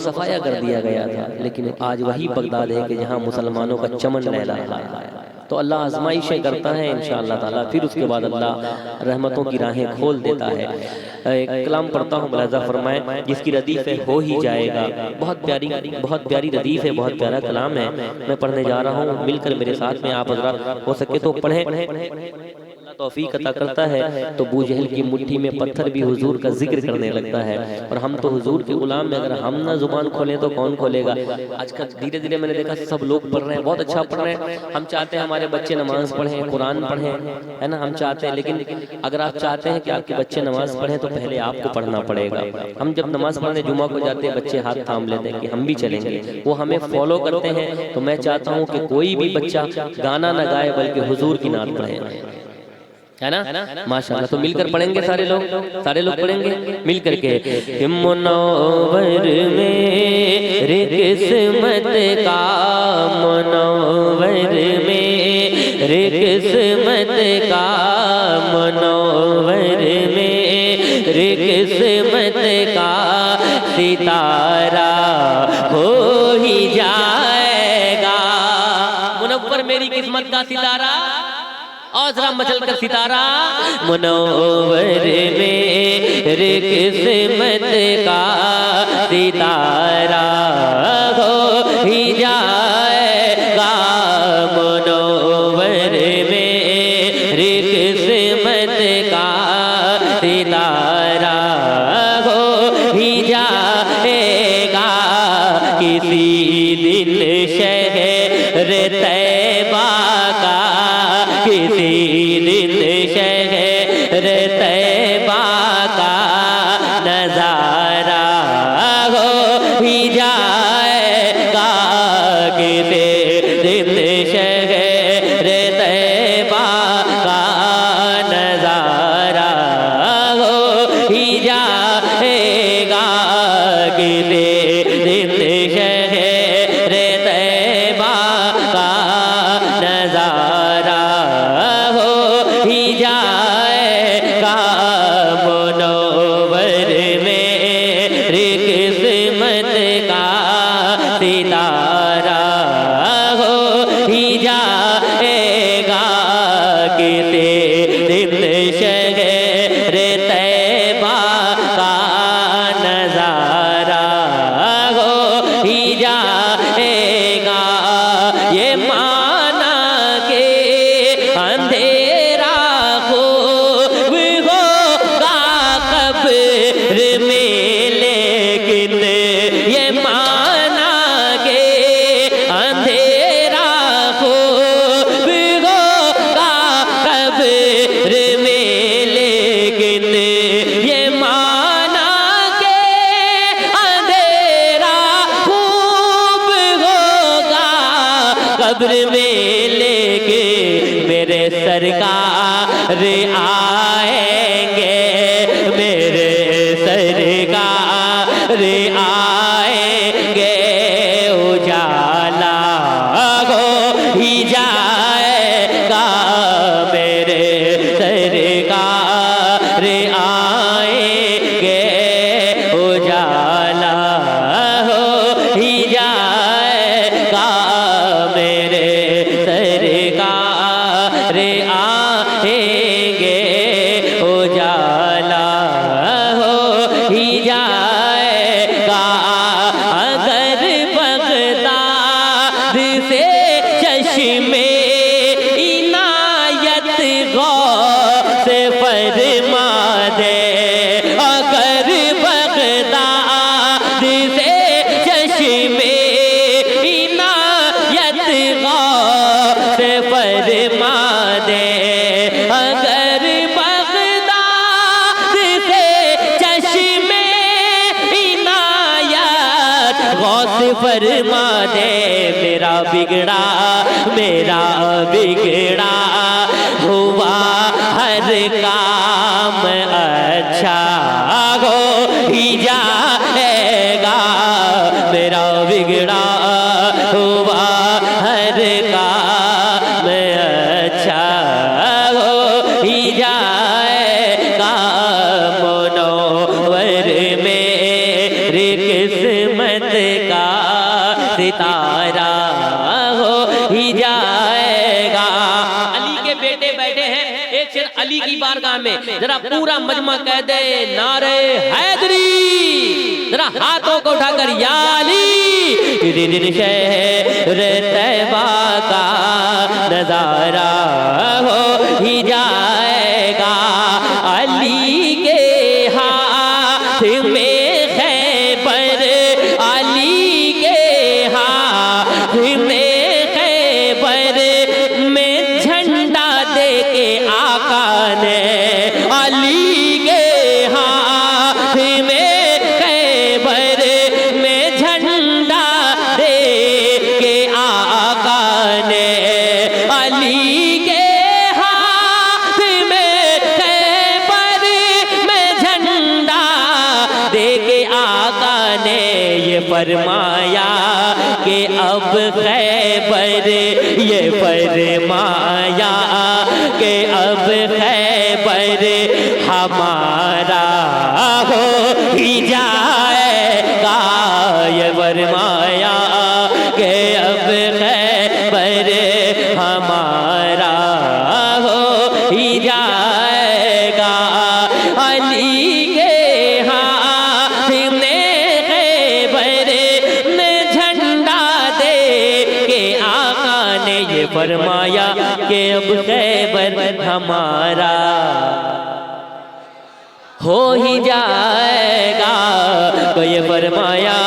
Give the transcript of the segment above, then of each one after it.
صفایا کر دیا گیا تھا، لیکن آج وہی بغداد ہے کہ جہاں مسلمانوں کا چمن لہلا رہا ہے۔ تو اللہ آزمائشیں کرتا ہے انشاءاللہ تعالیٰ، پھر اس کے بعد اللہ رحمتوں کی راہیں کھول دیتا ہے۔ ایک کلام پڑھتا ہوں، ملاحظہ فرمائیں، جس کی ردیف ہے ہو ہی جائے گا۔ بہت پیاری ردیف ہے، بہت پیارا کلام ہے، میں پڑھنے جا رہا ہوں، مل کر میرے ساتھ میں آپ حضرات ہو سکے تو پڑھیں۔ اللہ توفیق عطا کرتا ہے تو ابو جہل کی مٹھی میں پتھر بھی حضور کا ذکر کرنے لگتا ہے، اور ہم تو حضور کے غلام میں، اگر ہم نہ زبان کھولیں تو کون کھولے گا؟ آج کل دھیرے دھیرے میں نے دیکھا سب لوگ پڑھ رہے ہیں، بہت اچھا پڑھ رہے ہیں۔ ہم چاہتے ہیں ہمارے بچے نماز پڑھیں، قرآن پڑھیں، ہے نا، ہم چاہتے ہیں، لیکن اگر آپ چاہتے ہیں کہ آپ کے بچے نماز پڑھیں تو پہلے آپ کو پڑھنا پڑے گا۔ ہم جب نماز پڑھنے جمعہ کو جاتے ہیں، بچے ہاتھ تھام لیتے ہیں کہ ہم بھی چلیں گے، وہ ہمیں فالو کرتے ہیں۔ تو میں چاہتا ہوں کہ کوئی بھی بچہ گانا نہ گائے بلکہ حضور کی نعت پڑھے، ہے نا، ماشاءاللہ۔ تو مل کر پڑھیں گے سارے لوگ پڑھیں گے مل کر کے۔ منور میرے قسمت کا، منور میرے قسمت کا، منور میرے قسمت کا ستارہ ہو ہی جائے گا۔ منور میری قسمت کا ستارہ، اور ذرا مچل کر ستارہ، منور میرے قسمت کا ستارہ ہو ہی جائے گا، منور میرے قسمت کا ستارہ ہو ہی جائے گا۔ کسی دن شہر طیبہ کا، کسی دن شہر طیبہ کا نظارہ ہو ہی جائے گا، کسی دن شہر طیبہ کا نظارہ ہو ہی جائے گا، کسی دن شہر طیبہ کا نظارہ ہو ہی جائے گا، منور میرے قسمت کا ستارہ ہو ہی جائے گا، کسی دن شہر طیبہ کا نظارہ ہو ہی جائے گا۔ یہ مانا کہ اندھیرا خوب ہوگا قبر میں، لیکن یہ مانا کہ اندھیرا خوب ہوگا قبر میں، لیکن یہ مانا کہ اندھیرا خوب ہوگا قبر میں، لیکن میرے سرکار آئیں گے، میرے سرکار آئیں گے، اجالا ہو ہی جائے گا، میرے سرکار آئیں گے، اجالا ہو ہی جائے گا، میرے سرکار آئیں گے، اجالا ہو ہی جائے گا۔ اگر بغداد سے چشمے عنایت غوث فرما دے، اگر بغداد سے چشمے عنایت غوث فرما دے، اگر بغداد سے چشمے عنایت غوث فرما دے، میرا بگڑا ہوا ہر کام اچھا ہو ہی جائے گا، میرا بگڑا ہوا ہر کام اچھا ہو ہی جائے گا، منور میرے قسمت کا ستارہ ہو ہی جائے گا۔ علی کے بیٹے بیٹھے ہیں ایک شیر علی کی بارگاہ میں، ذرا پورا مجمع کہہ دے نعرہ حیدری، ذرا ہاتھوں کو اٹھا کر یا علی، تیرے دن شہر طیبہ کا نظارہ ہو ہی جائے گا۔ علی کے ہاتھ میں خیبر، علی کے ہاتھ میں خیبر میں جھنڈا دے کے آقا نے، علی کے ہاتھ میں خیبر میں جھنڈا دے کے آقا نے، علی کے ہاتھ میں خیبر میں جھنڈا دے کے آقا نے یہ فرمایا کہ اب خیبر، یہ فرمایا کہ اب خیبر ہمارا ہو ہی جائے گا، یہ فرمایا کہ اب خیبر ہمارا ہو ہی جائے گا۔ علی کے ہاتھ میں خیبر میں جھنڈا دے کے آقا نے یہ فرمایا کہ اب خیبر ہمارا ہو ہی جائے گا، تو یہ فرمایا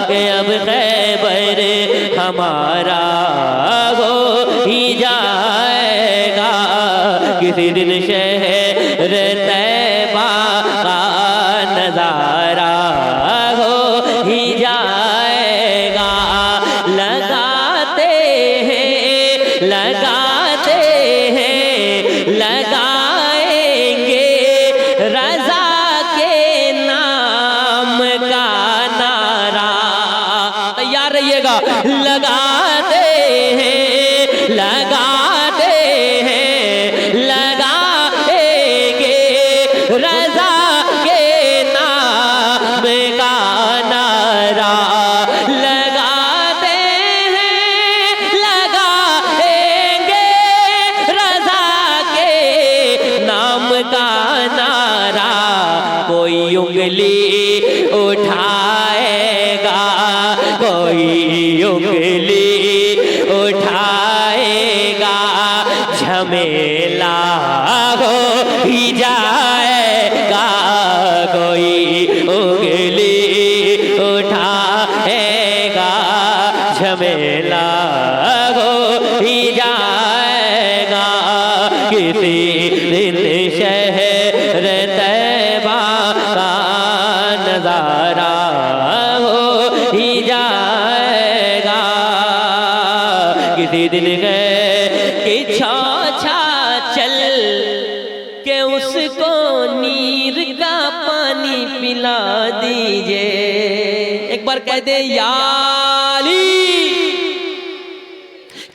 کہ اب خیبر ہمارا ہو ہی جائے گا۔ کسی دن شہر طیبہ کا نظارہ ہو ہی جائے گا۔ لگاتے ہیں لگاتے ہیں لگائیں گے رضا کے نام کا نعرہ، تیار رہیے گا، لگاتے ہیں لگاتے ہیں لگائیں گے رضا کے نام کا نعرہ، لگاتے ہیں لگائیں گے رضا کے نام کا نعرہ، کوئی انگلی اٹھائے گا کوئی انگلی اٹھائے گا، جھمیلا ہو ہی جائے گا، کوئی انگلی اٹھائے گا، جھمیلا ہو ہی جائے گا۔ کسی دن شہر طیبہ کا نظارہ ہو ہی جائے گا۔ کسی دن گئے کہ چھا چل کہ اس کو نیر کا پانی پلا دیجئے، ایک بار کہہ دے یا علی،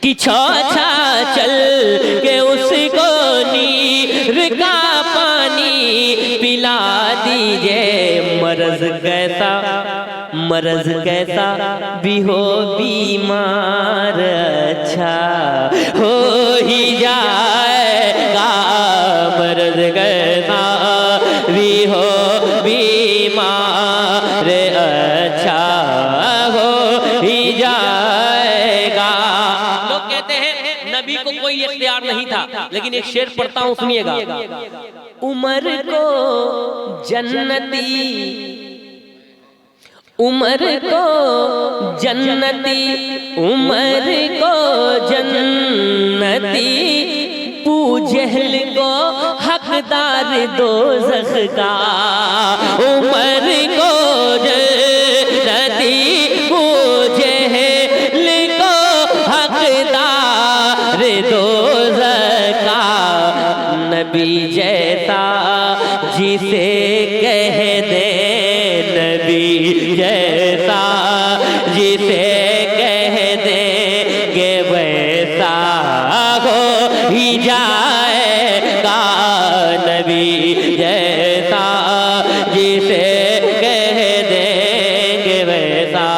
کہ چھا چل کہ اس کو نیر کا پانی پلا دیجئے، مرض کیسا بھی ہو بیمار اچھا ہو ہی جائے گا، مرض کیسا بھی ہو بیمار اچھا ہو ہی جائے گا۔ لوگ کہتے ہیں نبی کو کوئی اختیار نہیں تھا، لیکن ایک شعر پڑھتا ہوں سنیے گا، عمر کو جنتی عمر کو جنتی عمر کو جنتی ابو جہل کو حقدار دوزخ کا، عمر کو جنتی ابو جہل کو حقدار دوزخ کا، نبی جیسا جسے کہہ دے نبی جیسا جسے کہہ دے کہ ویسا ہو ہی جائے گا، نبی جیسا جسے کہہ دے کہ ویسا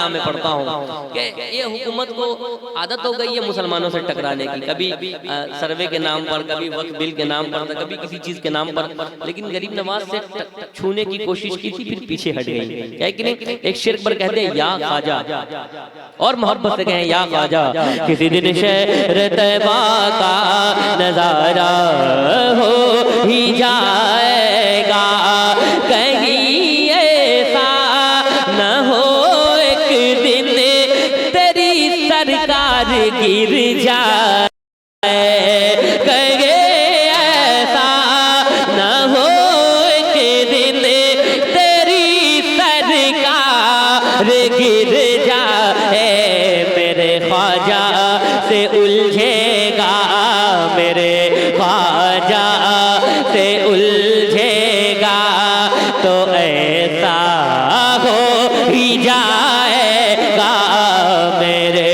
بارگاہ میں پڑھتا ہوں کہ یہ حکومت کو عادت ہو گئی ہے مسلمانوں سے ٹکرانے کی، کبھی سروے کے نام پر، کبھی وقف بل کے نام پر، کبھی کسی چیز کے نام پر، لیکن غریب نواز سے چھونے کی کوشش کی تھی، پھر پیچھے ہٹ گئی. ہے کہ نہیں؟ ایک شرک پر کہتے ہیں یا خواجہ، اور محبت سے کہیں یا خواجہ. کسی دن شہر طیبہ کا نظارہ ہو ہی جائے گا، کہیں ایسا نہ ہو ایک دن تیری سرکار گر جائے، کہیں ایسا نہ ہو ایک دن تیری سرکار گر جائے. میرے خواجہ سے الجھے گا، میرے خواجہ سے الجھے گا تو ایسا ہو ہی جائے گا. میرے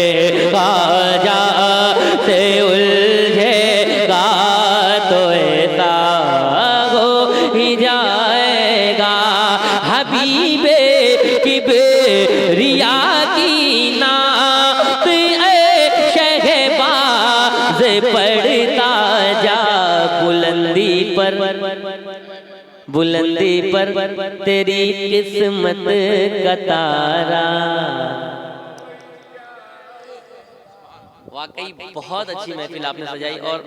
خواجہ سے الجھے گا تو ایسا ہو ہی جائے گا. حبیب کبریا کی نعت اے شہباز پڑھتا جا، بلندی پر بلندی پر تیری قسمت کا تارا. واقعی بہت اچھی محفل آپ نے سجائی. اور